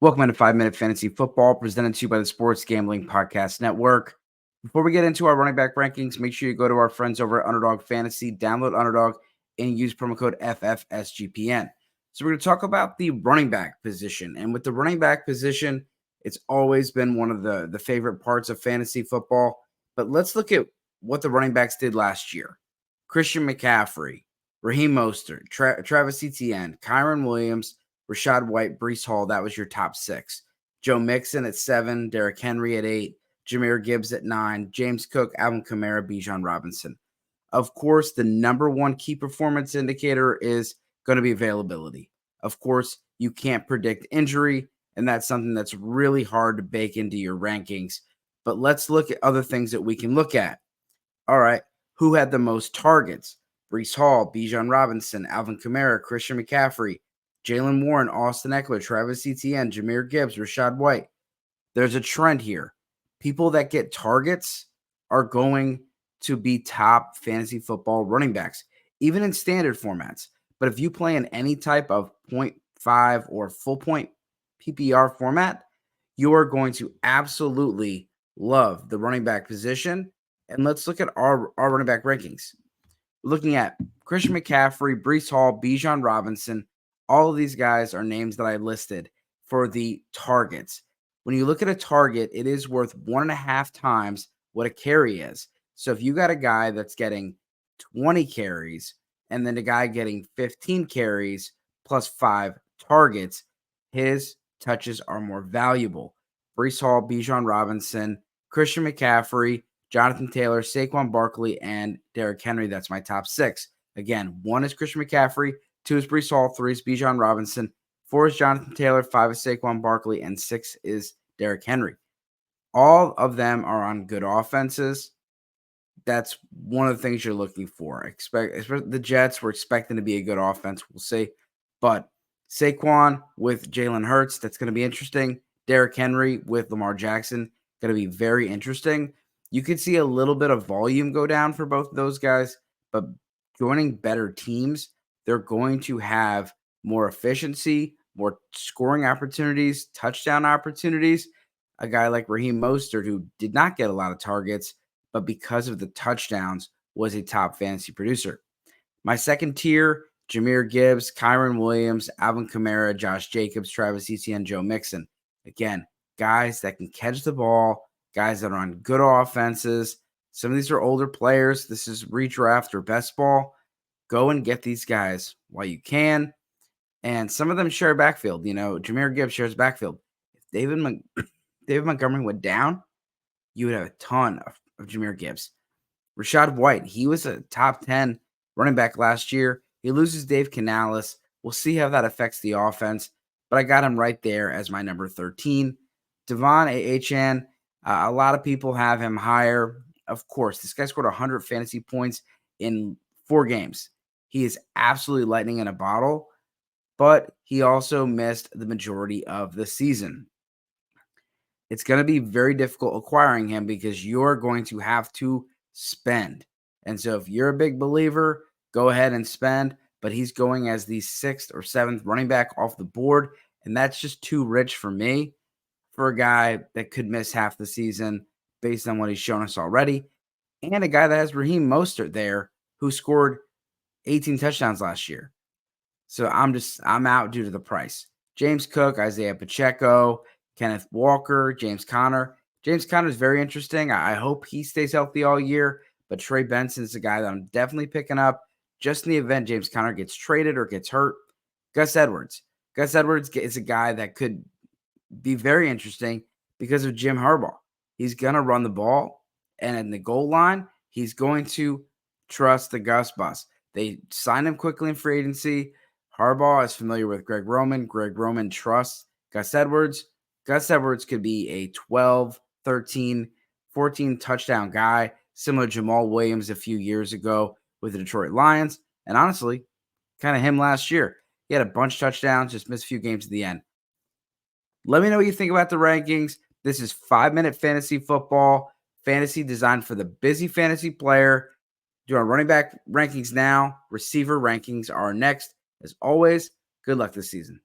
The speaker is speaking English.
Welcome to 5 Minute Fantasy Football, presented to you by the Sports Gambling Podcast Network. Before we get into our running back rankings, make sure you go to our friends over at Underdog Fantasy, download Underdog, and use promo code FFSGPN. So we're going to talk about the running back position. And with the running back position, it's always been one of the favorite parts of fantasy football. But let's look at what the running backs did last year. Christian McCaffrey, Raheem Mostert, Travis Etienne, Kyron Williams, Rachaad White, Breece Hall, that was your top 6. Joe Mixon at 7, Derrick Henry at 8, Jahmyr Gibbs at 9, James Cook, Alvin Kamara, Bijan Robinson. Of course, the number one key performance indicator is going to be availability. Of course, you can't predict injury, and that's something that's really hard to bake into your rankings. But let's look at other things that we can look at. All right, who had the most targets? Breece Hall, Bijan Robinson, Alvin Kamara, Christian McCaffrey, Jaylen Warren, Austin Eckler, Travis Etienne, Jahmyr Gibbs, Rachaad White. There's a trend here. People that get targets are going to be top fantasy football running backs, even in standard formats. But if you play in any type of 0.5 or full point PPR format, you are going to absolutely love the running back position. And let's look at our running back rankings. Looking at Christian McCaffrey, Breece Hall, Bijan Robinson, all of these guys are names that I listed for the targets. When you look at a target, it is worth 1.5 times what a carry is. So if you got a guy that's getting 20 carries and then a guy getting 15 carries plus 5 targets, his touches are more valuable. Breece Hall, Bijan Robinson, Christian McCaffrey, Jonathan Taylor, Saquon Barkley, and Derrick Henry. That's my top 6. Again, 1 is Christian McCaffrey, 2 is Breece Hall, 3 is Bijan Robinson, 4 is Jonathan Taylor, 5 is Saquon Barkley, and 6 is Derrick Henry. All of them are on good offenses. That's one of the things you're looking for. The Jets were expecting to be a good offense, we'll see. But Saquon with Jalen Hurts, that's going to be interesting. Derrick Henry with Lamar Jackson, going to be very interesting. You could see a little bit of volume go down for both of those guys, but joining better teams, they're going to have more efficiency, more scoring opportunities, touchdown opportunities. A guy like Raheem Mostert, who did not get a lot of targets, but because of the touchdowns, was a top fantasy producer. My second tier, Jahmyr Gibbs, Kyron Williams, Alvin Kamara, Josh Jacobs, Travis Etienne, Joe Mixon. Again, guys that can catch the ball, guys that are on good offenses. Some of these are older players. This is redraft or best ball. Go and get these guys while you can. And some of them share a backfield. You know, Jahmyr Gibbs shares backfield. If David Montgomery went down, you would have a ton of Jahmyr Gibbs. Rachaad White, he was a top 10 running back last year. He loses Dave Canales. We'll see how that affects the offense. But I got him right there as my number 13. Devon Achane, a lot of people have him higher. Of course, this guy scored 100 fantasy points in 4 games. He is absolutely lightning in a bottle, but he also missed the majority of the season. It's going to be very difficult acquiring him because you're going to have to spend. And so if you're a big believer, go ahead and spend, but he's going as the 6th or 7th running back off the board, and that's just too rich for me for a guy that could miss half the season based on what he's shown us already, and a guy that has Raheem Mostert there who scored 18 touchdowns last year. So I'm out due to the price. James Cook, Isaiah Pacheco, Kenneth Walker, James Conner. James Conner is very interesting. I hope he stays healthy all year, but Trey Benson is a guy that I'm definitely picking up just in the event James Conner gets traded or gets hurt. Gus Edwards. Gus Edwards is a guy that could be very interesting because of Jim Harbaugh. He's going to run the ball, and in the goal line, he's going to trust the Gus bus. They signed him quickly in free agency. Harbaugh is familiar with Greg Roman. Greg Roman trusts Gus Edwards. Gus Edwards could be a 12, 13, 14 touchdown guy, similar to Jamal Williams a few years ago with the Detroit Lions. And honestly, kind of him last year. He had a bunch of touchdowns, just missed a few games at the end. Let me know what you think about the rankings. This is 5-minute fantasy football, fantasy designed for the busy fantasy player. Do our running back rankings now. Receiver rankings are next. As always, good luck this season.